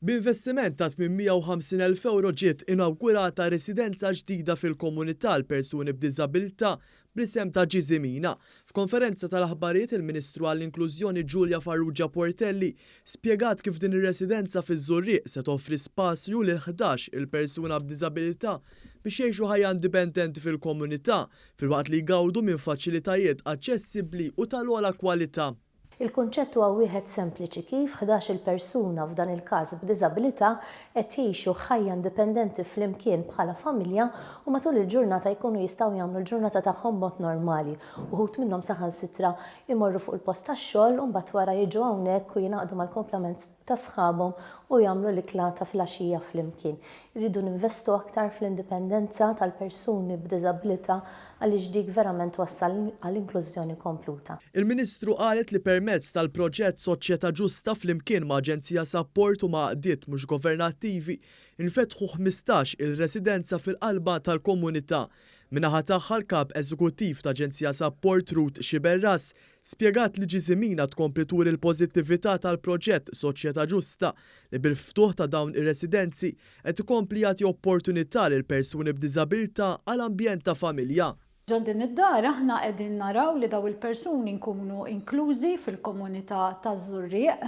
B'investiment ta' 850,000 euro ġiet inawgurata residenza ġdida fil-komunità l persuni b'diżabilità bl-isem ta' Ġizimina. F'konferenza tal-aħbarijiet il-Ministru għall-Inklużjoni Giulia Farrugia Portelli spjegat kif din ir-residenza fiż-Żurrieq se toffri spazju lil 11 il-persuna b'diżabilità biex jgħixu ħajja indipendenti fil-komunità filwaqt li jgawdu minn faċilitajiet aċċessibbli u tal-ogħla kwalità. Il-kunċett huwa wieħed sempliċi kif 11 persuna f'dan il-każ b'diżabilità qed jgħixu ħajja indipendenti flimkien bħala familja u matul il-ġurnata jkunu jistgħu jagħmlu l-ġurnata tagħhom mod normali. Uħud minnhom saħansitra jmorru fuq il-post tax-xogħol u mbagħad wara jiġu hawnhekk u jingħaqdu mal-komplement ta' sħabhom u jagħmlu l-ikla ta' filgħaxija flimkien. Irridu ninvestu aktar fl-indipendenza tal-persuni b'diżabilità għaliex dik verament wassal għall-inklużjoni kompluta. Il-Ministru qalet li permezz tal-proġett Soċjetà Ġusta flimkien ma' Aġenzija Sapport u ma' qdiet mhux governattivi infetħu 15 il-residenza fil-qalba tal-komunità. Minaħa tagħha l-kap eżekuttiv ta' Aġenzija Sapport Ruth Xiberras spjegat li Ġizimina tkompli turi l-pożittività tal-proġett Soċjetà Ġusta li bil-ftuħ ta' dawn ir-residenzi qed ikompli jagħti opportunità lil persuni b'diżabilità għal ambjent ta' familja. Ġon din id-dar aħna qegħdin naraw li daw il-persuni nkunu inklużi fil-komunità taż-Żurrieq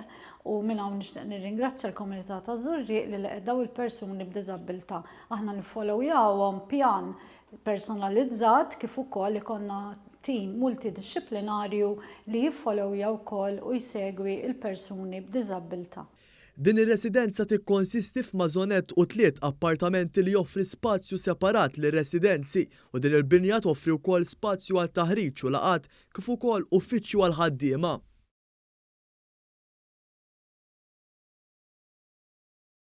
u minn hawn nixtieq nirringrazzja l-komunità taż-Żurrieq li laqgħet daw il-persuni b'diżabilità. Aħna niffollowjawhom pjan personalizzat kif ukoll ikonna tim multidisciplinarju li jiffollowja wkoll u jsegwi l-persuni b'diżabilità. Din ir-residenza tikkonsisti f'mażonett u 3 appartamenti li joffri spazju separat lir residenzi u din il-binja toffri wkoll spazju għal taħriġ u laqgħat kif ukoll uffiċċju għal ħaddiema.